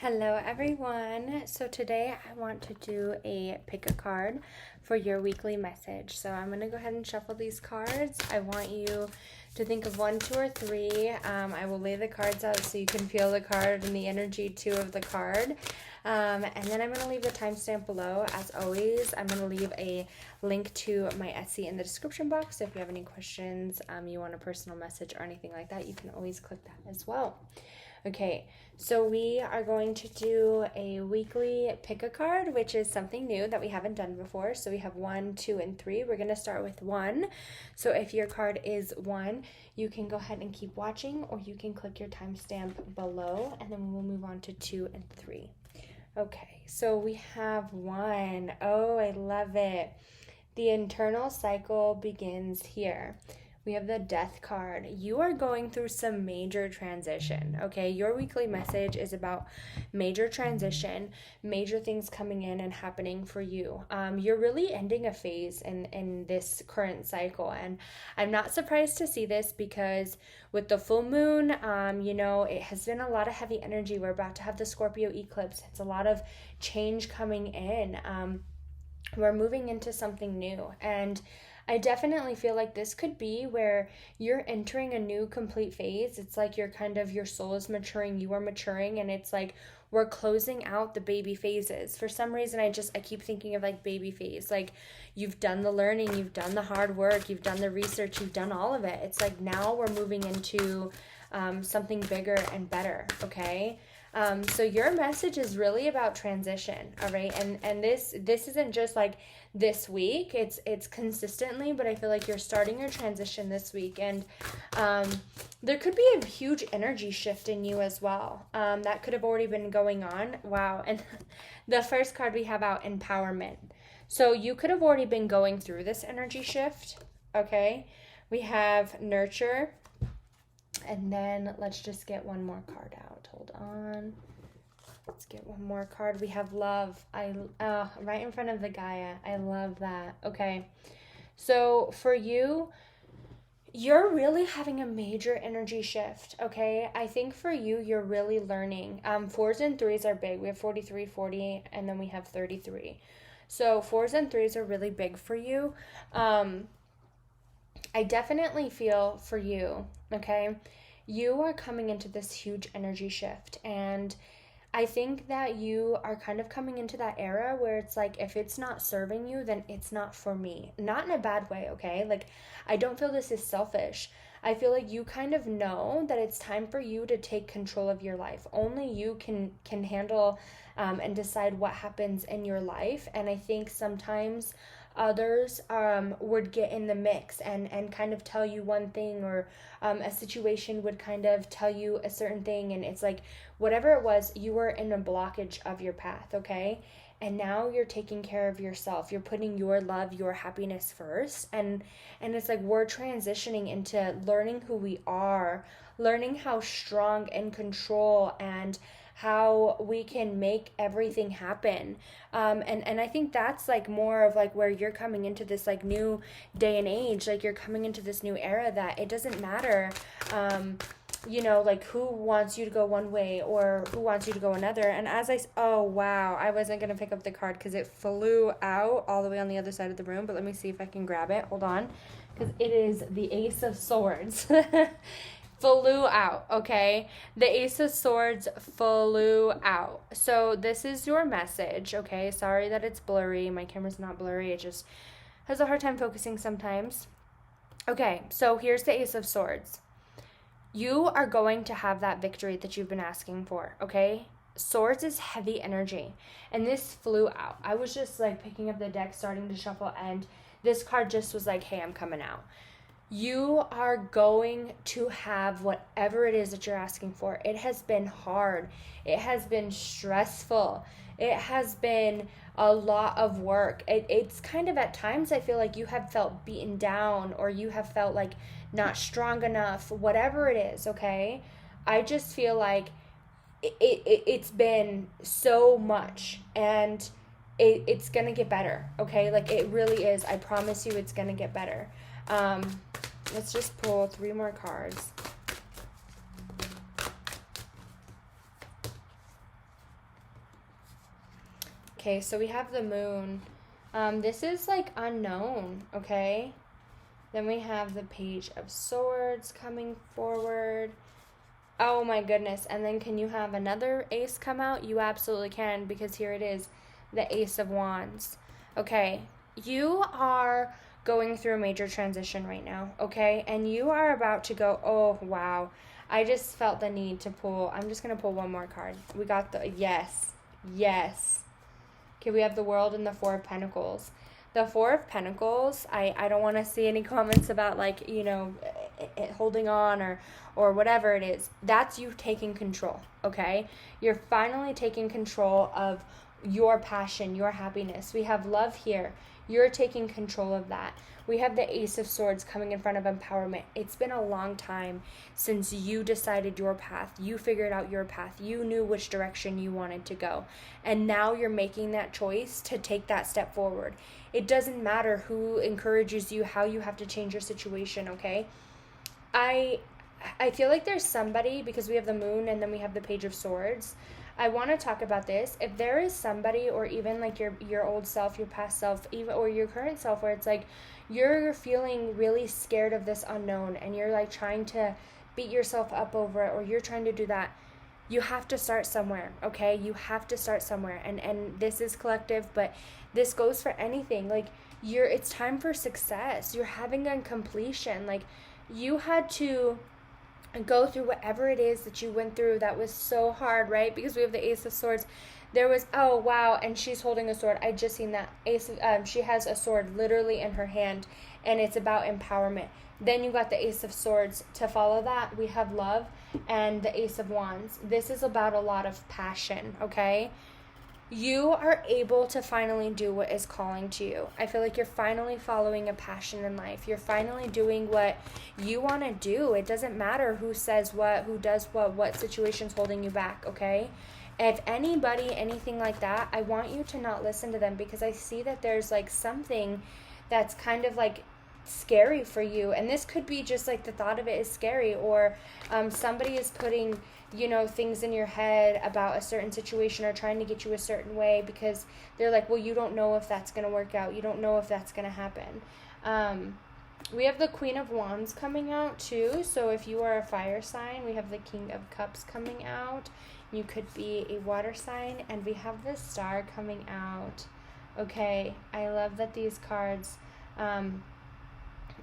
Hello everyone. So today I want to do a pick a card for your weekly message. So I'm going to go ahead and shuffle these cards. I want you to think of one, two, or three. I will lay the cards out so you can feel the card and the energy too of the card. And then I'm going to leave the timestamp below. As always, I'm going to leave a link to my Etsy in the description box. So if you have any questions, you want a personal message or anything like that, you can always click that as well. Okay, so we are going to do a weekly pick a card, which is something new that we haven't done before. So we have 1, 2, and 3. We're going to start with 1. So if your card is 1, you can go ahead and keep watching, or you can click your timestamp below, and then we'll move on to 2 and 3. Okay, so we have 1. Oh, I love it. The internal cycle begins here. We have the death card. You are going through some major transition, okay? Your weekly message is about major transition, major things coming in and happening for you. You're really ending a phase in this current cycle, and I'm not surprised to see this because with the full moon, it has been a lot of heavy energy. We're about to have the Scorpio eclipse. It's a lot of change coming in. We're moving into something new, and I definitely feel like this could be where you're entering a new complete phase. It's like your soul is maturing, you are maturing, and it's like we're closing out the baby phases. For some reason, I keep thinking of like baby phase. Like you've done the learning, you've done the hard work, you've done the research, you've done all of it. It's like now we're moving into something bigger and better, okay? So your message is really about transition, all right? And this isn't just like this week. It's consistently, but I feel like you're starting your transition this week, and there could be a huge energy shift in you as well. That could have already been going on. Wow. And the first card we have out, empowerment. So you could have already been going through this energy shift, okay? We have nurture. And then let's just get one more card out. Hold on. Let's get one more card. We have love. Right in front of the Gaia. I love that. Okay. So for you, you're really having a major energy shift, okay? I think for you, you're really learning. 4s and 3s are big. We have 43, 40, and then we have 33. So 4s and 3s are really big for you. I definitely feel for you, okay? You are coming into this huge energy shift, and I think that you are kind of coming into that era where it's like, if it's not serving you, then it's not for me. Not in a bad way, okay? Like, I don't feel this is selfish. I feel like you kind of know that it's time for you to take control of your life. Only you can handle and decide what happens in your life, and I think sometimes others would get in the mix and kind of tell you one thing, or a situation would kind of tell you a certain thing, and it's like whatever it was, you were in a blockage of your path, okay? And now you're taking care of yourself. You're putting your love, your happiness first, and it's like we're transitioning into learning who we are, learning how strong and control and how we can make everything happen. And I think that's like more of like where you're coming into this like new day and age. Like you're coming into this new era that it doesn't matter like who wants you to go one way or who wants you to go another. And oh wow, I wasn't gonna pick up the card because it flew out all the way on the other side of the room, but let me see if I can grab it. Hold on, because it is the Ace of Swords. Flew out, okay? The Ace of Swords flew out. So this is your message, okay? Sorry that it's blurry. My camera's not blurry. It just has a hard time focusing sometimes. Okay, so here's the Ace of Swords. You are going to have that victory that you've been asking for, okay? Swords is heavy energy, and this flew out. I was just like picking up the deck, starting to shuffle, and this card just was like, hey, I'm coming out. You are going to have whatever it is that you're asking for. It has been hard. It has been stressful. It has been a lot of work. It's kind of at times I feel like you have felt beaten down, or you have felt like not strong enough, whatever it is, okay? I just feel like it's been so much, and it's going to get better, okay? Like it really is. I promise you it's going to get better. Let's just pull 3 more cards. Okay, so we have the moon. This is like unknown, okay? Then we have the Page of Swords coming forward. Oh my goodness. And then can you have another ace come out? You absolutely can, because here it is, the Ace of Wands. Okay, you are going through a major transition right now, okay? And you are about to go, oh, wow. I just felt the need to pull. I'm just going to pull one more card. We got the, yes. Okay, we have the World and the Four of Pentacles. The Four of Pentacles, I don't want to see any comments about, like, you know, it holding on or whatever it is. That's you taking control, okay? You're finally taking control of your passion, your happiness. We have love here. You're taking control of that. We have the Ace of Swords coming in front of empowerment. It's been a long time since you decided your path. You figured out your path. You knew which direction you wanted to go. And now you're making that choice to take that step forward. It doesn't matter who encourages you, how you have to change your situation, okay? I feel like there's somebody, because we have the moon and then we have the Page of Swords. I want to talk about this. If there is somebody, or even like your old self, your past self, even or your current self, where it's like you're feeling really scared of this unknown and you're like trying to beat yourself up over it, or you're trying to do that, you have to start somewhere, okay? You have to start somewhere. And this is collective, but this goes for anything. Like it's time for success. You're having a completion. Like you had to go through whatever it is that you went through that was so hard, right? Because we have the Ace of Swords. There was, oh wow, and she's holding a sword. I just seen that. She has a sword literally in her hand, and it's about empowerment. Then you got the Ace of Swords. To follow that, we have love and the Ace of Wands. This is about a lot of passion, okay? You are able to finally do what is calling to you. I feel like you're finally following a passion in life. You're finally doing what you want to do. It doesn't matter who says what, who does what situation's holding you back, okay? If anybody, anything like that, I want you to not listen to them, because I see that there's like something that's kind of like scary for you. And this could be just like the thought of it is scary, or somebody is putting, you know, things in your head about a certain situation or trying to get you a certain way, because they're like, well, you don't know if that's going to work out. You don't know if that's going to happen. We have the Queen of Wands coming out too. So if you are a fire sign, we have the King of Cups coming out. You could be a water sign, and we have the Star coming out. Okay, I love that these cards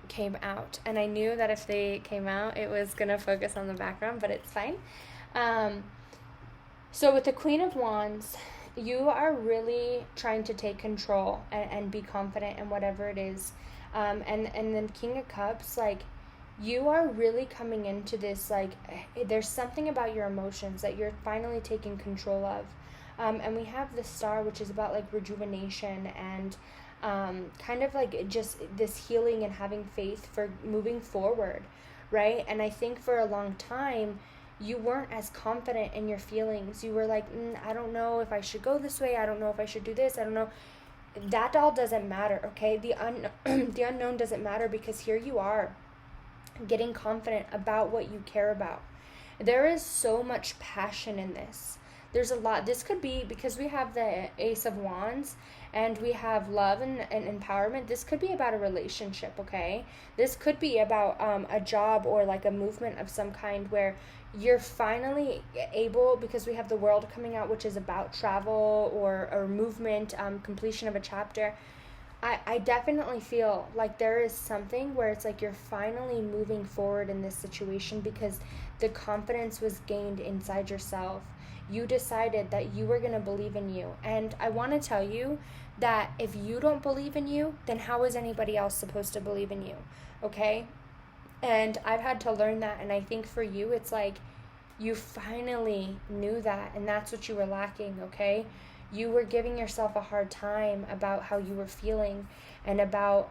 came out, and I knew that if they came out, it was going to focus on the background, but it's fine. So with the Queen of Wands, you are really trying to take control and be confident in whatever it is. And then King of Cups, like, you are really coming into this, like, there's something about your emotions that you're finally taking control of. And we have the Star, which is about, like, rejuvenation and kind of, like, just this healing and having faith for moving forward, right? And I think for a long time, you weren't as confident in your feelings. You were like, I don't know if I should go this way. I don't know if I should do this. I don't know. That all doesn't matter, okay? The unknown doesn't matter, because here you are getting confident about what you care about. There is so much passion in this. There's a lot. This could be, because we have the Ace of Wands and we have love and empowerment, this could be about a relationship, okay? This could be about a job or like a movement of some kind where you're finally able, because we have the World coming out, which is about travel or movement, completion of a chapter. I definitely feel like there is something where it's like you're finally moving forward in this situation, because the confidence was gained inside yourself. You decided that you were going to believe in you. And I want to tell you that if you don't believe in you, then how is anybody else supposed to believe in you? Okay? And I've had to learn that. And I think for you, it's like you finally knew that. And that's what you were lacking, okay? You were giving yourself a hard time about how you were feeling and about,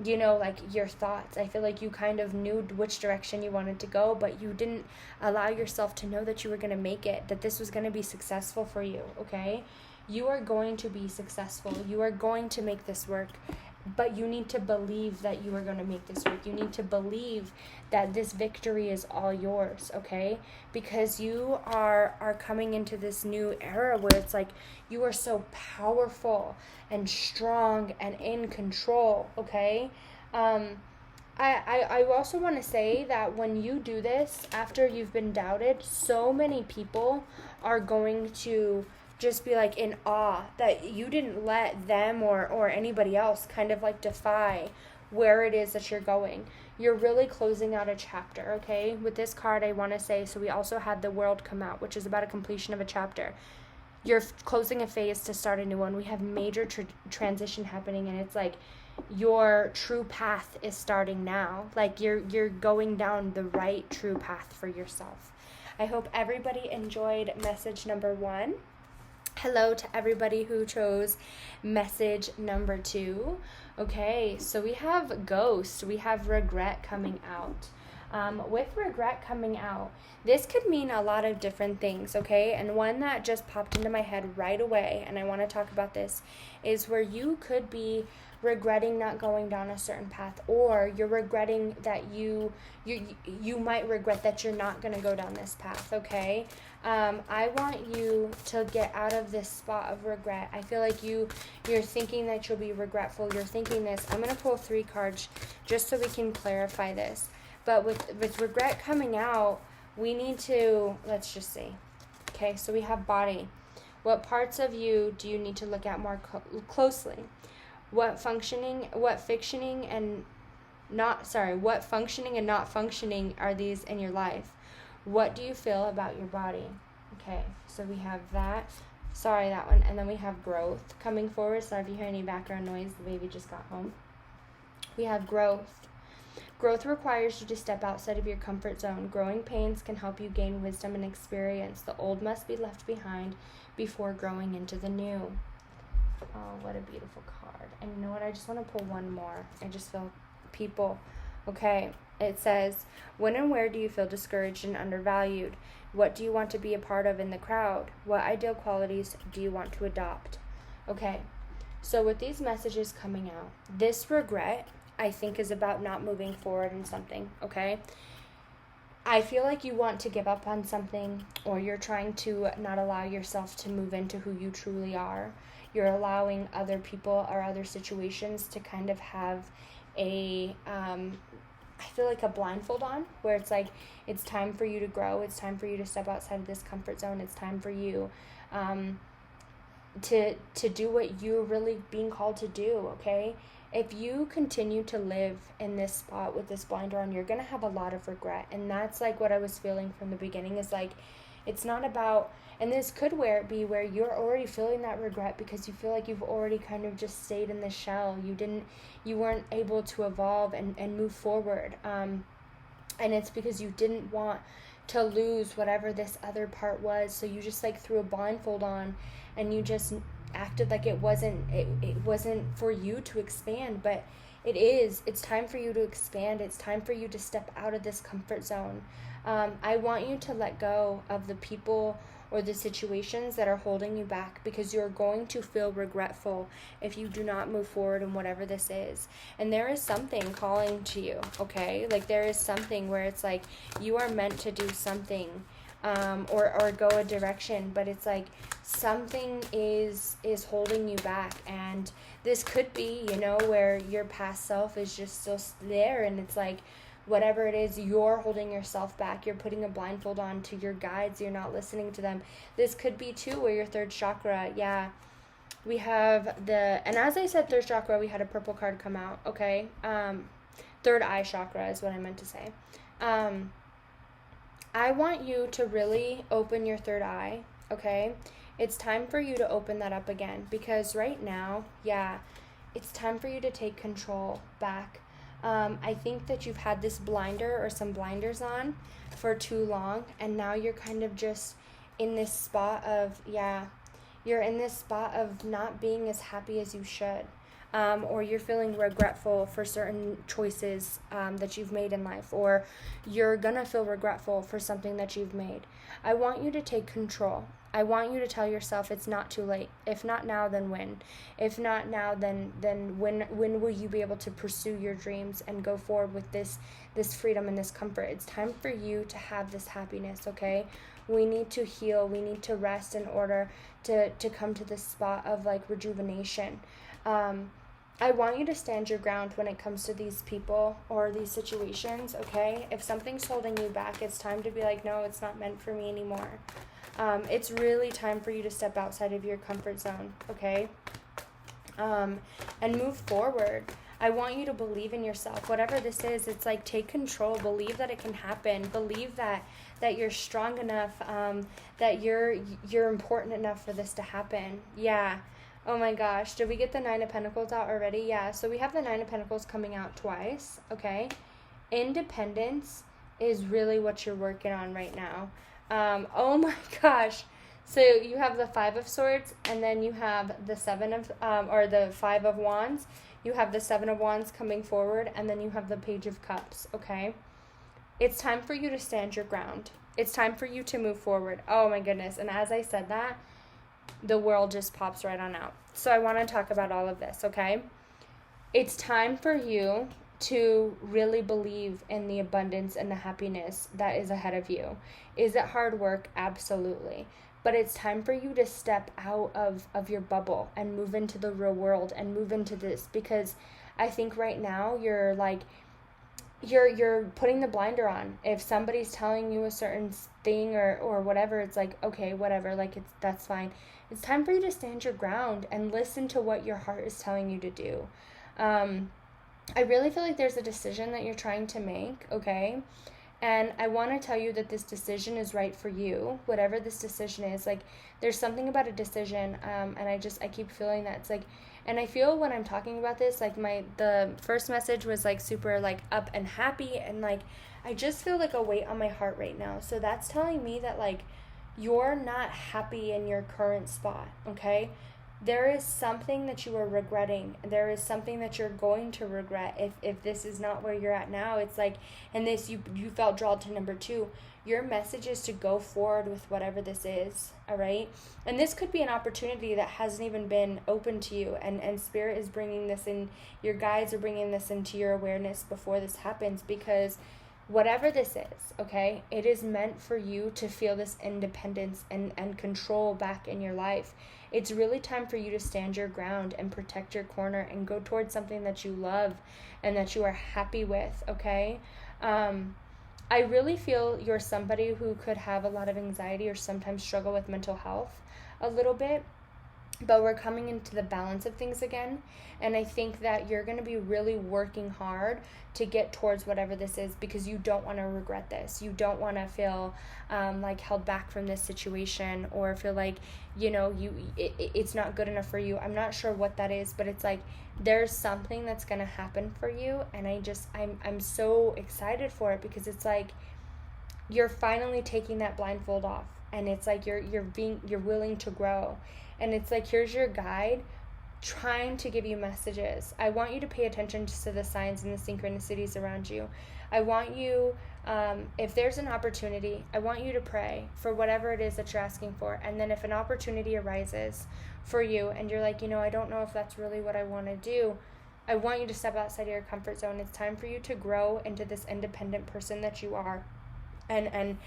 like your thoughts. I feel like you kind of knew which direction you wanted to go, but you didn't allow yourself to know that you were going to make it, that this was going to be successful for you, okay? You are going to be successful. You are going to make this work. But you need to believe that you are going to make this work. You need to believe that this victory is all yours, okay? Because you are coming into this new era where it's like you are so powerful and strong and in control, okay? I also want to say that when you do this, after you've been doubted, so many people are going to just be like in awe that you didn't let them or anybody else kind of like defy where it is that you're going. You're really closing out a chapter, okay? With this card, I want to say, so we also had the world come out, which is about a completion of a chapter. You're closing a phase to start a new one. We have major transition happening, and it's like your true path is starting now. Like you're going down the right true path for yourself. I hope everybody enjoyed message number 1. Hello to everybody who chose message number 2. Okay, so we have ghost. We have regret coming out. With regret coming out, this could mean a lot of different things, okay? And one that just popped into my head right away, and I want to talk about this, is where you could be regretting not going down a certain path, or you're regretting that you might regret that you're not going to go down this path, okay? I want you to get out of this spot of regret. I feel like you're thinking that you'll be regretful. You're thinking this. I'm going to pull 3 cards just so we can clarify this. But with regret coming out, we need to, let's just see. Okay, so we have body. What parts of you do you need to look at more closely? What functioning and not functioning are these in your life? What do you feel about your body? Okay, so we have that. Sorry, that one. And then we have growth coming forward. Sorry if you hear any background noise. The baby just got home. We have growth. Growth requires you to step outside of your comfort zone. Growing pains can help you gain wisdom and experience. The old must be left behind before growing into the new. Oh, what a beautiful card. And you know what? I just want to pull one more. I just feel people. Okay, it says, when and where do you feel discouraged and undervalued? What do you want to be a part of in the crowd? What ideal qualities do you want to adopt? Okay, so with these messages coming out, this regret, I think, is about not moving forward in something, okay? I feel like you want to give up on something, or you're trying to not allow yourself to move into who you truly are. You're allowing other people or other situations to kind of have a, I feel like a blindfold on, where it's like, it's time for you to grow. It's time for you to step outside of this comfort zone. It's time for you to do what you're really being called to do, okay? If you continue to live in this spot with this blinder on, you're going to have a lot of regret. And that's like what I was feeling from the beginning, is like, it's not about, and this could be where you're already feeling that regret because you feel like you've already kind of just stayed in the shell. You weren't able to evolve and move forward. And it's because you didn't want to lose whatever this other part was. So you just like threw a blindfold on and you just acted like it wasn't for you to expand, but it is. It's time for you to expand. It's time for you to step out of this comfort zone. I want you to let go of the people or the situations that are holding you back, because you're going to feel regretful if you do not move forward in whatever this is. And there is something calling to you, okay? Like there is something where it's like you are meant to do something, or go a direction, but it's like something is holding you back. And this could be, where your past self is just still there, and it's like whatever it is, you're holding yourself back. You're putting a blindfold on to your guides. You're not listening to them. This could be too where your third chakra, we have and as I said third chakra, we had a purple card come out, okay? Third eye chakra is what I meant to say. I want you to really open your third eye, okay? It's time for you to open that up again, because right now, it's time for you to take control back. I think that you've had this blinder or some blinders on for too long, and now you're kind of just in this spot of, you're in this spot of not being as happy as you should. Or you're feeling regretful for certain choices that you've made in life, or you're gonna feel regretful for something that you've made. I want you to take control. I want you to tell yourself it's not too late. If not now, then when? If not now, then when will you be able to pursue your dreams and go forward with this freedom and this comfort? It's time for you to have this happiness, okay? We need to heal. We need to rest in order to come to this spot of like rejuvenation. I want you to stand your ground when it comes to these people or these situations, okay? If something's holding you back, it's time to be like, no, it's not meant for me anymore. It's really time for you to step outside of your comfort zone, okay? And move forward. I want you to believe in yourself. Whatever this is, it's like take control. Believe that it can happen. Believe that you're strong enough, that you're important enough for this to happen. Yeah. Oh my gosh, did we get the 9 of Pentacles out already? Yeah, so we have the 9 of Pentacles coming out twice, okay? Independence is really what you're working on right now. Oh my gosh. So you have the 5 of Swords, and then you have the 7 of, or the 5 of Wands. You have the 7 of Wands coming forward, and then you have the Page of Cups, okay? It's time for you to stand your ground. It's time for you to move forward. Oh my goodness, and as I said that, the world just pops right on out. So I want to talk about all of this, okay? It's time for you to really believe in the abundance and the happiness that is ahead of you. Is it hard work? Absolutely. But it's time for you to step out of your bubble and move into the real world and move into this, because I think right now you're like, you're putting the blinder on. If somebody's telling you a certain thing or whatever, it's like, okay, whatever, like that's fine. It's time for you to stand your ground and listen to what your heart is telling you to do. I really feel like there's a decision that you're trying to make, okay? And I want to tell you that this decision is right for you, whatever this decision is. Like, there's something about a decision, and I keep feeling that. It's like, and I feel when I'm talking about this, like the first message was like super like up and happy, and like I just feel like a weight on my heart right now. So that's telling me that like you're not happy in your current spot, okay? There is something that you are regretting. There is something that you're going to regret if this is not where you're at now. It's like, and this, you felt drawn to number 2. Your message is to go forward with whatever this is, all right? And this could be an opportunity that hasn't even been open to you, and Spirit is bringing this in, your guides are bringing this into your awareness before this happens, because whatever this is, okay, it is meant for you to feel this independence and control back in your life. It's really time for you to stand your ground and protect your corner and go towards something that you love and that you are happy with, okay? I really feel you're somebody who could have a lot of anxiety or sometimes struggle with mental health a little bit, but we're coming into the balance of things again. And I think that you're going to be really working hard to get towards whatever this is, because you don't want to regret this. You don't want to feel like held back from this situation, or feel like, you know, it's not good enough for you. I'm not sure what that is, but it's like there's something that's going to happen for you. And I'm so excited for it, because it's like you're finally taking that blindfold off, and it's like you're willing to grow. And it's like, here's your guide trying to give you messages. I want you to pay attention to the signs and the synchronicities around you. I want you, if there's an opportunity, I want you to pray for whatever it is that you're asking for. And then if an opportunity arises for you and you're like, you know, I don't know if that's really what I want to do, I want you to step outside of your comfort zone. It's time for you to grow into this independent person that you are, and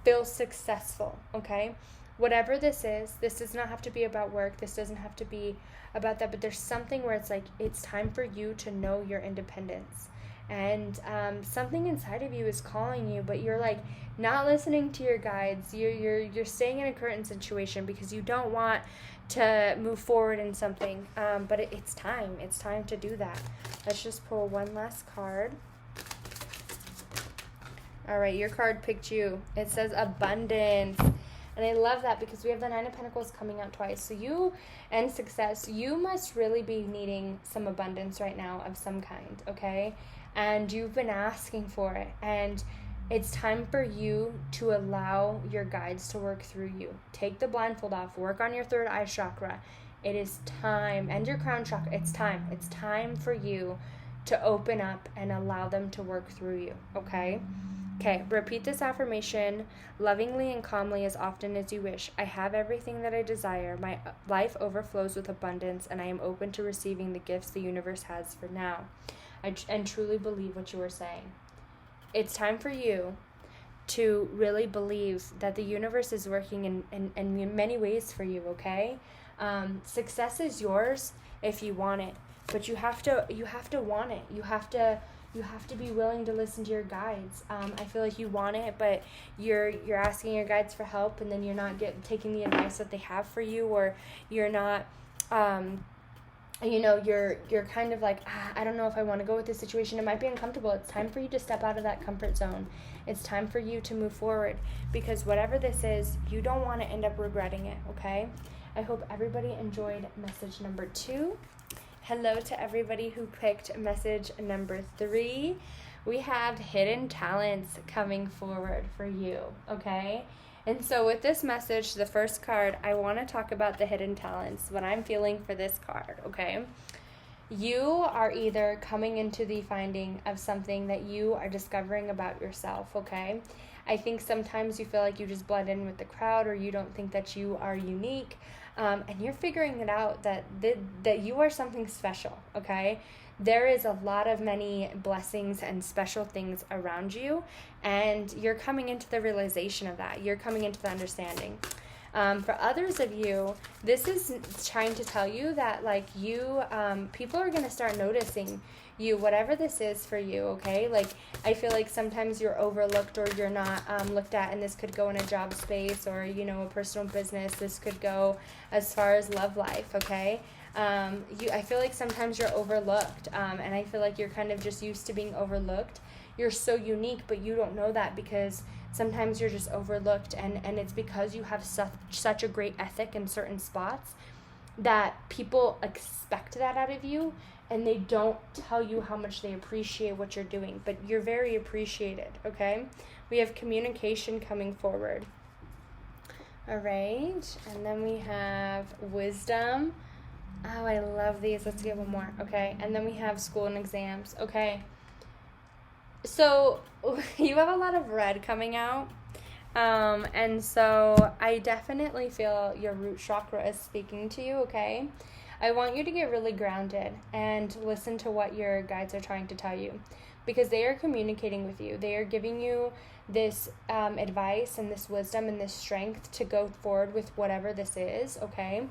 feel successful, okay? Whatever this is, this does not have to be about work. This doesn't have to be about that. But there's something where it's like, it's time for you to know your independence. And something inside of you is calling you, but you're like not listening to your guides. You're staying in a current situation because you don't want to move forward in something. But it's time. It's time to do that. Let's just pull one last card. All right, your card picked you. It says abundance. And I love that, because we have the 9 of Pentacles coming out twice. So you and success, you must really be needing some abundance right now of some kind, okay? And you've been asking for it. And it's time for you to allow your guides to work through you. Take the blindfold off. Work on your third eye chakra. It is time. And your crown chakra. It's time. It's time for you to open up and allow them to work through you, okay? Okay, repeat this affirmation lovingly and calmly as often as you wish. I have everything that I desire. My life overflows with abundance, and I am open to receiving the gifts the universe has for now. And truly believe what you are saying. It's time for you to really believe that the universe is working in many ways for you, okay? Success is yours if you want it, but you have to want it. You have to be willing to listen to your guides. I feel like you want it, but you're asking your guides for help, and then you're not taking the advice that they have for you, or you're not you're kind of like, I don't know if I want to go with this situation. It might be uncomfortable. It's time for you to step out of that comfort zone. It's time for you to move forward, because whatever this is, you don't want to end up regretting it, okay? I hope everybody enjoyed message number 2. Hello to everybody who picked message number 3. We have hidden talents coming forward for you, okay? And so with this message, the first card, I want to talk about the hidden talents, what I'm feeling for this card, okay? You are either coming into the finding of something that you are discovering about yourself, okay? I think sometimes you feel like you just blend in with the crowd, or you don't think that you are unique, and you're figuring it out that you are something special, okay? There is a lot of many blessings and special things around you, and you're coming into the realization of that. You're coming into the understanding. For others of you, this is trying to tell you that, like, you, people are going to start noticing you, whatever this is for you, okay? Like, I feel like sometimes you're overlooked, or you're not looked at, and this could go in a job space, or, a personal business. This could go as far as love life, okay? I feel like sometimes you're overlooked, and I feel like you're kind of just used to being overlooked. You're so unique, but you don't know that, because sometimes you're just overlooked, and it's because you have such a great ethic in certain spots that people expect that out of you, and they don't tell you how much they appreciate what you're doing, but you're very appreciated, okay? We have communication coming forward. All right, and then we have wisdom. Oh, I love these. Let's get one more. Okay. And then we have school and exams. Okay. So you have a lot of red coming out. And so I definitely feel your root chakra is speaking to you. Okay. I want you to get really grounded and listen to what your guides are trying to tell you, because they are communicating with you. They are giving you this advice and this wisdom and this strength to go forward with whatever this is, okay?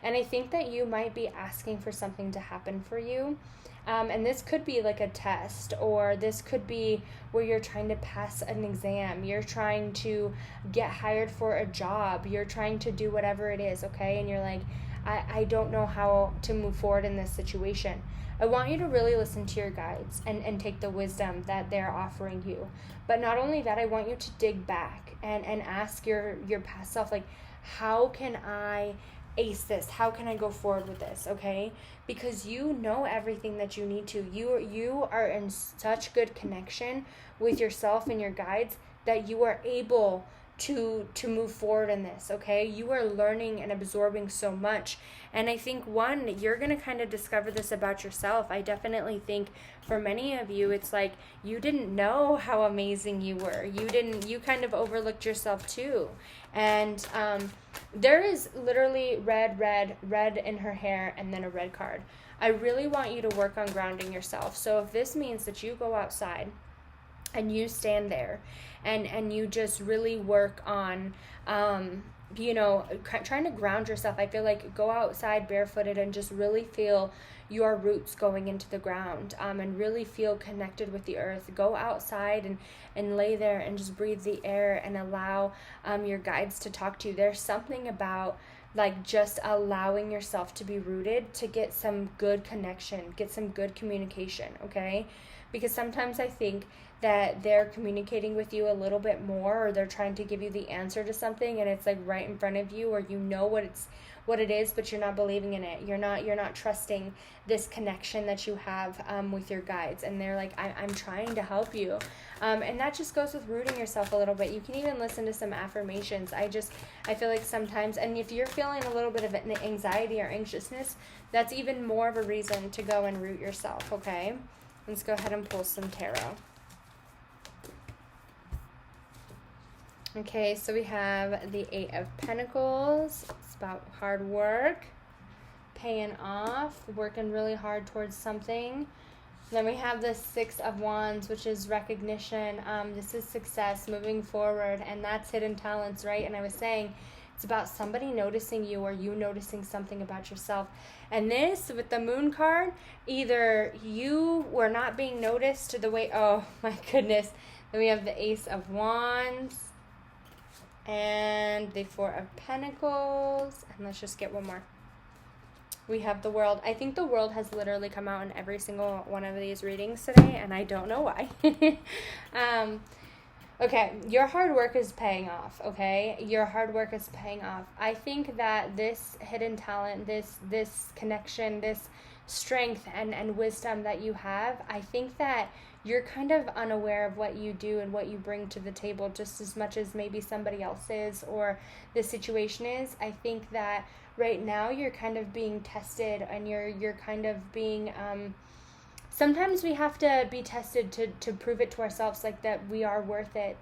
And I think that you might be asking for something to happen for you. And this could be like a test, or this could be where you're trying to pass an exam. You're trying to get hired for a job. You're trying to do whatever it is, okay? And you're like, I don't know how to move forward in this situation. I want you to really listen to your guides and take the wisdom that they're offering you. But not only that, I want you to dig back and ask your past self, like, how can I ace this? How can I go forward with this, okay? Because you know everything that you need to. You are in such good connection with yourself and your guides that you are able to move forward in this, okay? You are learning and absorbing so much. And I think, one, you're going to kind of discover this about yourself. I definitely think for many of you, it's like you didn't know how amazing you were. You kind of overlooked yourself too. And there is literally red in her hair, and then a red card. I really want you to work on grounding yourself. So if this means that you go outside and you stand there and you just really work on trying to ground yourself. I feel like go outside barefooted and just really feel your roots going into the ground, and really feel connected with the earth. Go outside and lay there and just breathe the air and allow your guides to talk to you. There's something about like just allowing yourself to be rooted, to get some good connection, get some good communication, okay? Because sometimes I think that they're communicating with you a little bit more, or they're trying to give you the answer to something, and it's like right in front of you, or you know what it is, but you're not believing in it. You're not trusting this connection that you have with your guides, and they're like, I'm trying to help you. And that just goes with rooting yourself a little bit. You can even listen to some affirmations. I feel like sometimes, and if you're feeling a little bit of anxiety or anxiousness, that's even more of a reason to go and root yourself, okay? Let's go ahead and pull some tarot. Okay, so we have the Eight of Pentacles. It's about hard work, paying off, working really hard towards something. Then we have the Six of Wands, which is recognition. This is success, moving forward, and that's hidden talents, right? And I was saying it's about somebody noticing you or you noticing something about yourself. And this, with the Moon card, either you were not being noticed the way, oh my goodness. Then we have the Ace of Wands and the Four of Pentacles. And let's just get one more. We have the World. I think the World has literally come out in every single one of these readings today, and I don't know why. Okay, your hard work is paying off, okay? Your hard work is paying off. I think that this hidden talent, this connection, this strength and wisdom that you have, I think that you're kind of unaware of what you do and what you bring to the table just as much as maybe somebody else is or the situation is. I think that right now you're kind of being tested and you're kind of being sometimes we have to be tested to prove it to ourselves, like that we are worth it.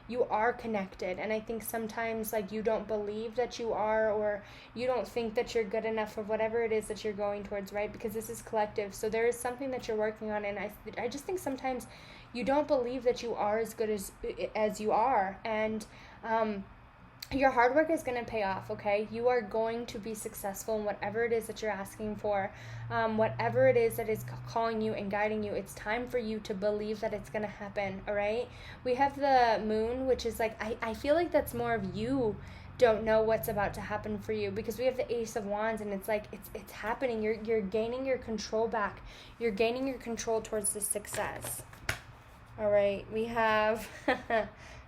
You are connected, and I think sometimes like you don't believe that you are, or you don't think that you're good enough for whatever it is that you're going towards, right? Because this is collective, so there is something that you're working on, and I just think sometimes you don't believe that you are as good as you are, and your hard work is going to pay off, okay? You are going to be successful in whatever it is that you're asking for, whatever it is that is calling you and guiding you. It's time for you to believe that it's going to happen, all right? We have the Moon, which is like, I feel like that's more of you don't know what's about to happen for you, because we have the Ace of Wands, and it's like it's happening. You're gaining your control back. You're gaining your control towards the success. All right, we have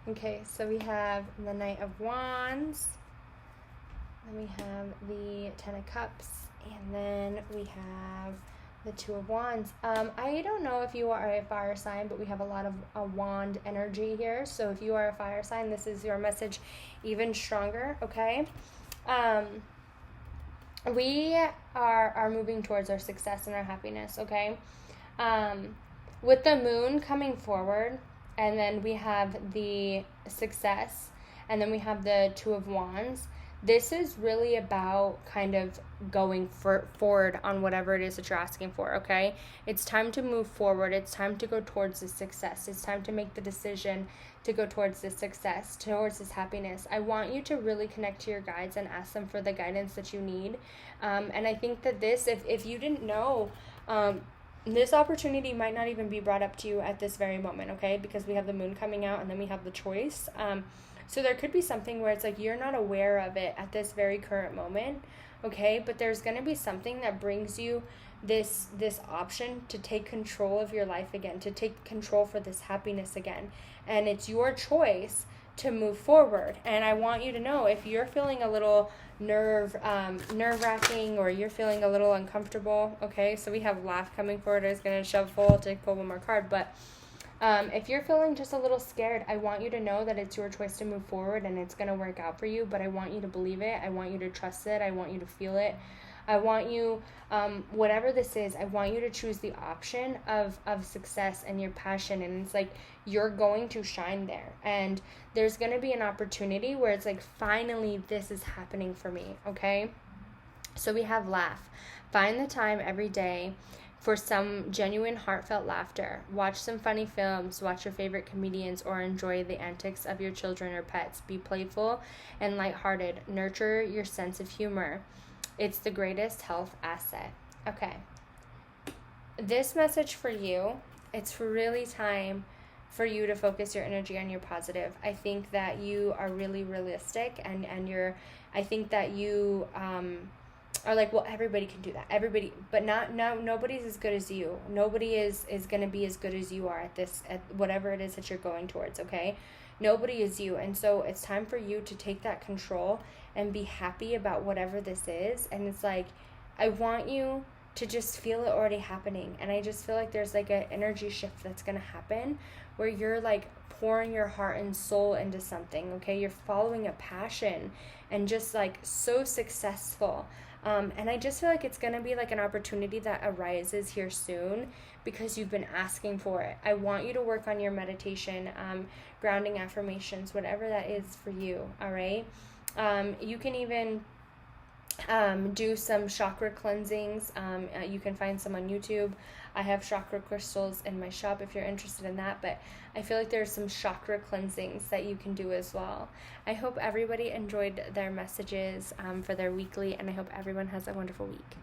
okay, so we have the Knight of Wands, then we have the Ten of Cups, and then we have the Two of Wands. I don't know if you are a fire sign, but we have a lot of wand energy here. So if you are a fire sign, this is your message even stronger, okay? We are moving towards our success and our happiness, okay? With the Moon coming forward, and then we have the success, and then we have the Two of Wands. This is really about kind of going forward on whatever it is that you're asking for, okay? It's time to move forward. It's time to go towards the success. It's time to make the decision to go towards this success, towards this happiness. I want you to really connect to your guides and ask them for the guidance that you need. And I think that this, if you didn't know, this opportunity might not even be brought up to you at this very moment, okay? Because we have the Moon coming out, and then we have the choice. So there could be something where it's like you're not aware of it at this very current moment, okay? But there's going to be something that brings you this option to take control of your life again, to take control for this happiness again. And it's your choice to move forward. And I want you to know, if you're feeling a little nerve-wracking, or you're feeling a little uncomfortable, okay? So we have Laugh coming forward. I was going to shuffle to pull one more card, but if you're feeling just a little scared, I want you to know that it's your choice to move forward, and it's going to work out for you, but I want you to believe it. I want you to trust it. I want you to feel it. I want you, whatever this is, I want you to choose the option of success and your passion, and it's like you're going to shine there, and there's going to be an opportunity where it's like, finally, this is happening for me, okay? So we have Laugh. Find the time every day for some genuine, heartfelt laughter. Watch some funny films, watch your favorite comedians, or enjoy the antics of your children or pets. Be playful and lighthearted. Nurture your sense of humor. It's the greatest health asset. Okay. This message for you, it's really time for you to focus your energy on your positive. I think that you are really realistic, and I think that you are like, well, everybody can do that. Everybody, but nobody's as good as you. Nobody is going to be as good as you are at whatever it is that you're going towards, okay? Nobody is you. And so it's time for you to take that control and be happy about whatever this is. And it's like, I want you to just feel it already happening. And I just feel like there's like an energy shift that's going to happen where you're like pouring your heart and soul into something, okay? You're following a passion and just like so successful. And I just feel like it's going to be like an opportunity that arises here soon because you've been asking for it. I want you to work on your meditation, grounding affirmations, whatever that is for you, all right? You can even do some chakra cleansings. You can find some on YouTube. I have chakra crystals in my shop if you're interested in that, but I feel like there's some chakra cleansings that you can do as well. I hope everybody enjoyed their messages for their weekly, and I hope everyone has a wonderful week.